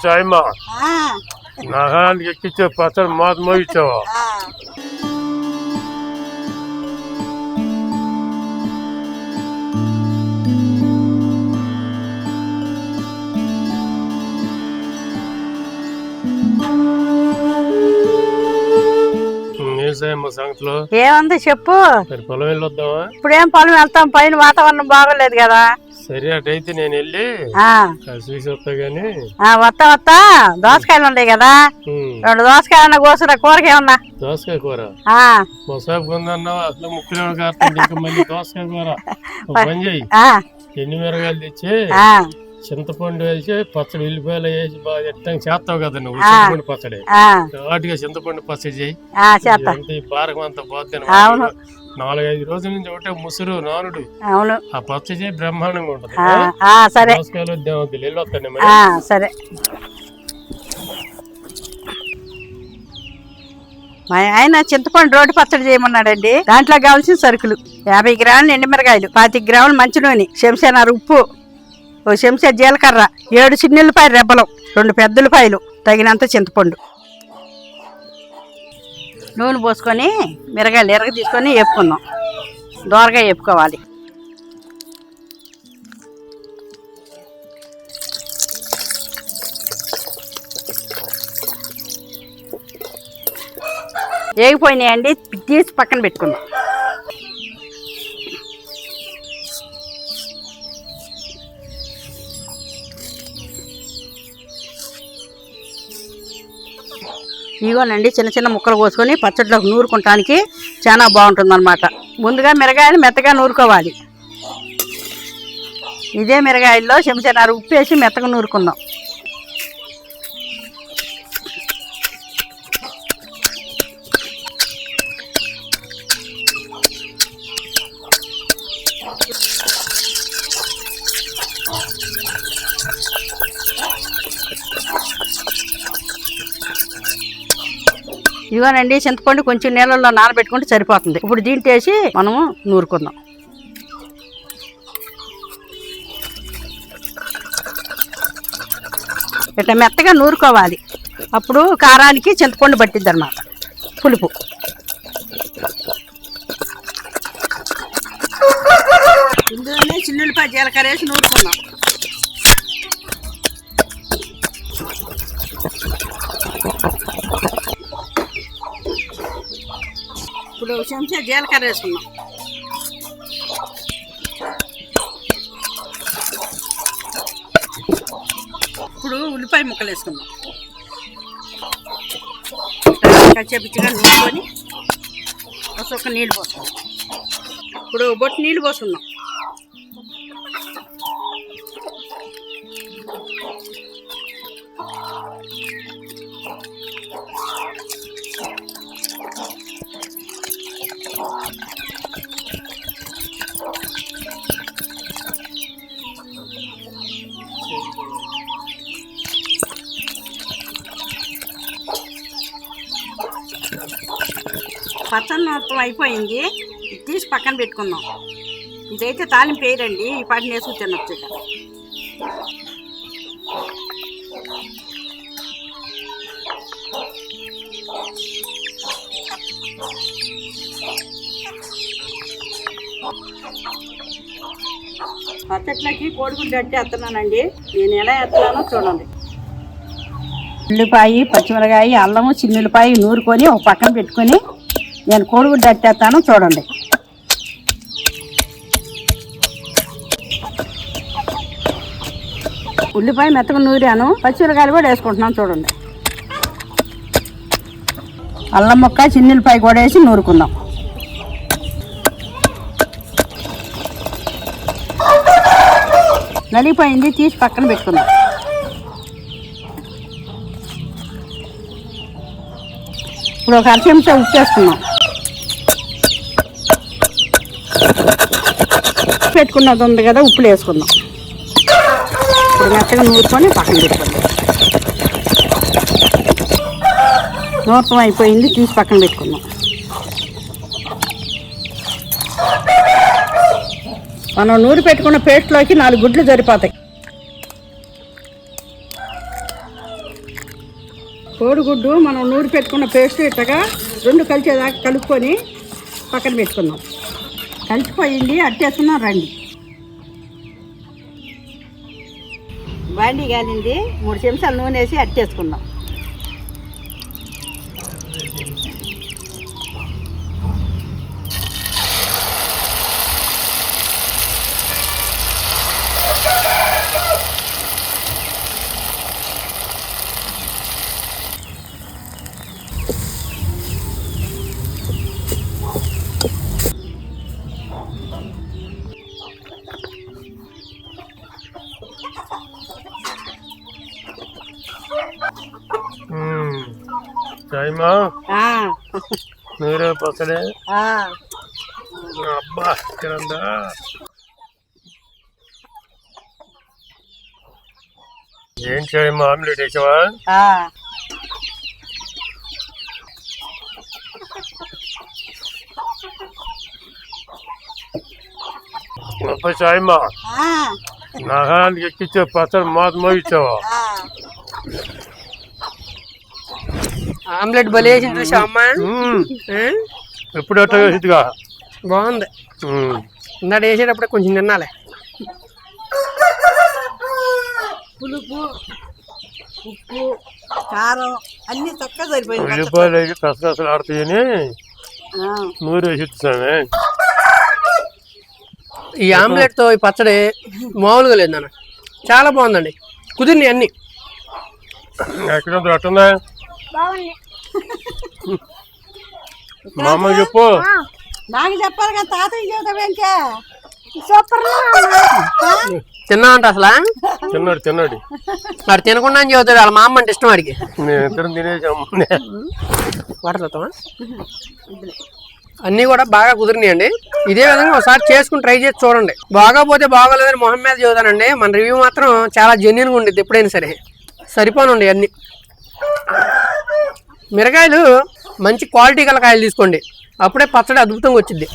సాయమ్మా నగరానికి ఎక్కించే పచ్చడి మాత మోగించావా? సంగతిలో ఏముంది చెప్పు. పొలం వెళ్ళొద్దామా? ఇప్పుడేం పొలం వెళ్తాం, పైన వాతావరణం బాగోలేదు కదా. సరే అటైతే నేను వెళ్ళి చూసి వస్తా గాని. వస్తా దోసకాయలు ఉన్నాయి కదా, 2 దోసకాయలు కోసురా. కూరకి ఏమన్నా? దోసకాయ కూర మొసాబు కొందన్నావు, అసలు ముక్కులో కాస్తుంది. ఇంకా మళ్ళీ దోసకాయ కూర పని చెయ్యి. ఎన్ని మిరగాయలు తెచ్చి చింతపండు వేసి పచ్చడి ఉల్లిపాయలు వేసి బాగా ఎట్టంగా చేస్తావు కదా నువ్వు. చింతపండు పచ్చడి వాటిగా చింతపండు పచ్చడి చేయి. బారకం అంతా పోతాను. 4-5 రోజుల నుంచి ఒకటే ముసురు నానుడు. ఆ పచ్చడి బ్రహ్మాండంగా ఉంటుంది. దోసకాయలు వద్దాం, వెళ్ళొస్తాను. సరే. మా ఆయన చింతపండు రోడ్డు పచ్చడి చేయమన్నాడండి. దాంట్లో కావాల్సిన సరుకులు 50 గ్రాములు ఎండుమిరకాయలు, 25 గ్రాములు మంచి నూనె, చెంచాన్నర ఉప్పు, 1 చెంచా జీలకర్ర, 7 చిన్నులపాయ రెబ్బలు, 2 పెద్దలపాయలు, తగినంత చింతపండు. నూనె పోసుకొని మిరగాయలు ఎరగ తీసుకొని వేపుకుందాం. దోరగా వేపుకోవాలి. వేగిపోయినాయండి, తీసి పక్కన పెట్టుకుందాం. ఇగోనండి, చిన్న చిన్న ముక్కలు కోసుకొని పచ్చడిలోకి నూరుకుంటానికి చాలా బాగుంటుంది అన్నమాట. ముందుగా మిరగాయలు మెత్తగా నూరుకోవాలి. ఇదే మిరగాయల్లో చెంచాన్నర ఉప్పు వేసి మెత్తగా నూరుకుందాం. ఇవ్వనండి, చింతపండు కొంచెం నీళ్ళల్లో నానబెట్టుకుంటే సరిపోతుంది. ఇప్పుడు దీంట్లో వేసి మనము నూరుకుందాం. ఇట్లా మెత్తగా నూరుకోవాలి. అప్పుడు కారానికి చింతపండు పట్టిద్ది అన్నమాట, పులుపు. ఇందులోనే చిన్నులపాయ జీలకర్ర వేసి నూరుకుందాం. ఇప్పుడు 1 చెంచా జీలకర్ర వేసుకున్నాం. ఇప్పుడు ఉల్లిపాయ ముక్కలు వేసుకున్నాం. కచ్చాపిచ్చిగా నూరుకొని ఒక నీళ్ళు పోసుకున్నాం. ఇప్పుడు బొట్టు నీళ్ళు పోసుకున్నాం. పచ్చడి మొత్తం అయిపోయింది, తీసి పక్కన పెట్టుకుందాం. ఇదైతే తాలింపు వేయరండి, ఈ పాటిని వేసుకు తినొచ్చు. పచ్చట్లకి కోడిగుడ్డు అట్టి వేస్తున్నానండి. నేను ఎలా వేస్తున్నానో చూడండి. ఉల్లిపాయ, పచ్చిమిరకాయ, అల్లము, చిన్నులపాయ నూరుకొని ఒక పక్కన పెట్టుకొని నేను కోడిగుడ్డు అట్టేస్తాను చూడండి. ఉల్లిపాయ మెత్తగా నూరాను, పచ్చిమిరకాయలు కూడా వేసుకుంటున్నాను చూడండి. అల్లం ముక్క, చిన్నులపాయ కూడా వేసి నూరుకుందాం. నలిగిపోయింది, తీసి పక్కన పెట్టుకుందాం. ఇప్పుడు ఒక 1/2 చెంచా ఉప్పు వేసుకున్నాం. పెట్టుకున్నది ఉంది కదా, ఉప్పులు వేసుకుందాం. ఇప్పుడు మెత్తగా నూరుకొని పక్కన పెట్టుకుందాం. నూరతం అయిపోయింది, తీసి పక్కన పెట్టుకుందాం. మనం నూరి పెట్టుకున్న పేస్ట్లోకి 4 గుడ్లు సరిపోతాయి. కోడిగుడ్డు మనం నూరి పెట్టుకున్న పేస్ట్ ఇట్టగా రెండు కలిసేదాకా కలుపుకొని పక్కన పెట్టుకుందాం. కలిసిపోయింది, అట్టేస్తున్నాం రండి. బాండి కాలింది, 3 చెంచాలు నూనె వేసి అట్టేసుకుందాం. చాయమా మీరే పచ్చడే అబ్బా తినందా. ఏం చాయమా ఆమ్లెట్ వేసావా? అబ్బా చాయమా నగరానికి ఎక్కించే పచ్చడి మాత్రం ఇచ్చావా? ఆమ్లెట్ బలి వేసి చూసావు అమ్మా? ఎప్పుడు అట్లా వేసిగా బాగుంది. ఇందాక వేసేటప్పుడే కొంచెం తినాలి. పులుపు, ఉప్పు, కారం అన్ని చక్కగా సరిపోయింది. ఉల్లిపాయలు వేసి కసకసలు ఆడుతాయని నూరు వేసి ఇస్తామే. ఈ ఆమ్లెట్ తో ఈ పచ్చడి మామూలుగా లేదు నాన్న, చాలా బాగుందండి. కుదిరినాయి అన్ని. ఎక్కడ అట్టుందా మా అమ్మ చెప్పు. నాకు చెప్పాలి కదా, తాతయ్య చెబుతావేంటే సూపర్. తిన్నా అంట అసలు తిన్నాడు మరి తినకుండా అని చెబుతాడు. వాళ్ళ మా అమ్మ అంటే ఇష్టం వాడికి. మేమిద్దరం తినేసాము. వాటర్ అన్నీ కూడా బాగా కుదిరినాయండి. ఇదే విధంగా ఒకసారి చేసుకుని ట్రై చేసి చూడండి. బాగా పోతే బాగోలేదని మొహం మీద చెబుతానండి. మన రివ్యూ మాత్రం చాలా జెన్యున్గా ఉండేది ఎప్పుడైనా సరే. సరిపోనండి అన్నీ. మిరకాయలు మంచి క్వాలిటీ గల కాయలు తీసుకోండి, అప్పుడే పచ్చడి అద్భుతంగా వచ్చింది.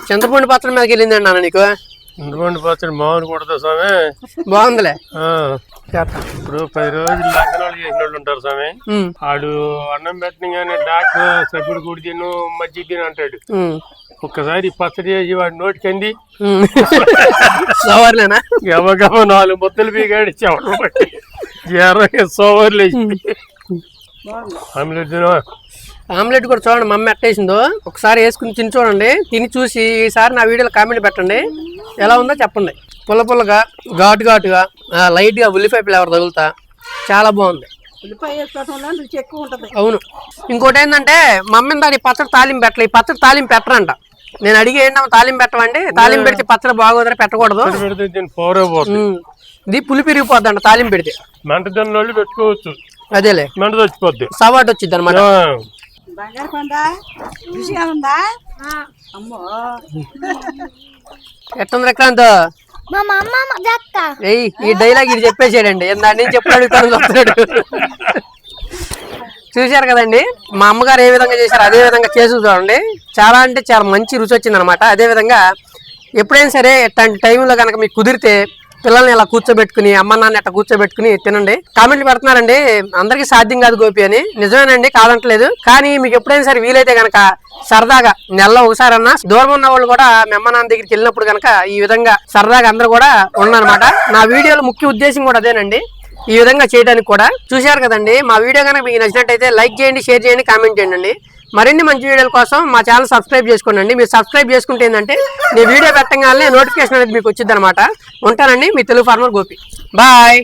చింతపండు పచ్చడి మీదకి వెళ్ళిందండి నాన్న నీకు. చింతపండు పచ్చడి మామూలు కొడతా స్వామి, బాగుందిలే. ఇప్పుడు 10 రోజులు లగ్నాలు చేసిన వాళ్ళు ఉంటారు స్వామి. ఆడు అన్నం పెట్టిన కానీ డాక్టర్ సభ్యుడు కూడి తిను మజ్జిగ తిని అంటాడు. ఒక్కసారి పచ్చడి చేసి వాడి నోటికి అంది సోవర్లేనా గబగబ 4 ముద్దలు పీగాడి చెమటలు పట్టి సోవర్లు ఆమ్లెట్ తిన. ఆమ్లెట్ కూడా చూడండి మమ్మీ ఎట్టేసిందో. ఒకసారి వేసుకుని తిని చూడండి. తిని చూసి ఈసారి నా వీడియోలో కామెంట్ పెట్టండి, ఎలా ఉందో చెప్పండి. పుల్ల పుల్లగా, ఘాటుగా, లైట్గా ఉల్లిపాయ ఫ్లేవర్ తగులుతా చాలా బాగుంది. ఉల్లిపాయ వేసుకోవడం వల్ల రుచి ఎక్కువ ఉంటుంది. అవును. ఇంకోటి ఏంటంటే మమ్మీని దాని పచ్చడి తాలింపు పెట్టలే. ఈ పచ్చడి తాలింపు పెట్టరంట. నేను అడిగి ఏంటమ్మా తాలింపు పెట్టమంటే, తాలింపు పెడితే పచ్చడి బాగోదని పెట్టకూడదు, ఇది పులి పెరిగిపోద్ది అంట తాలింపు పెడితే. మంట తిన్నోళ్ళు పెట్టుకోవచ్చు, అదేలే మంట వచ్చిపోద్ది, సవాటు వచ్చింది అనమాట. బంగారు కొందా రుచిగా ఉందా? అమ్మో ఎట్టుంది విక్రాంత్? ఈ డైలాగ్ ఇది చెప్పేసాడండి. దాని నుంచి ఎప్పుడు అడుగుతాను వస్తున్నాడు. చూశారు కదండి మా అమ్మగారు ఏ విధంగా చేశారు, అదే విధంగా చేసి చూడండి. చాలా అంటే చాలా మంచి రుచి వచ్చింది అనమాట. అదే విధంగా ఎప్పుడైనా సరే ఇట్లాంటి టైంలో కనుక మీకు కుదిరితే పిల్లల్ని ఇలా కూర్చోబెట్టుకుని, అమ్మ నాన్న ఇట్లా కూర్చోబెట్టుకుని తినండి. కామెంట్లు పెడుతున్నారండి అందరికీ సాధ్యం కాదు గోపి అని. నిజమేనండి, కాదంటలేదు. కానీ మీకు ఎప్పుడైనా సరే వీలైతే కనుక సరదాగా నెలలో ఒకసారన్నా దూరం ఉన్న వాళ్ళు కూడా మీ అమ్మ నాన్న దగ్గరికి వెళ్ళినప్పుడు కనుక ఈ విధంగా సరదాగా అందరూ కూడా ఉన్నారనమాట. నా వీడియోలో ముఖ్య ఉద్దేశం కూడా అదేనండి, ఈ విధంగా చేయడానికి కూడా. చూశారు కదండి, మా వీడియో కనుక మీకు నచ్చినట్టయితే లైక్ చేయండి, షేర్ చేయండి, కామెంట్ చేయండి. మరిన్ని మంచి వీడియోల కోసం మా ఛానల్ సబ్స్క్రైబ్ చేసుకోండి. మీరు సబ్స్క్రైబ్ చేసుకుంటే ఏంటంటే నేను వీడియో పెట్టగానే నోటిఫికేషన్ అనేది మీకు వచ్చింది అనమాట. ఉంటానండి, మీ తెలుగు ఫార్మర్ గోపి. బాయ్.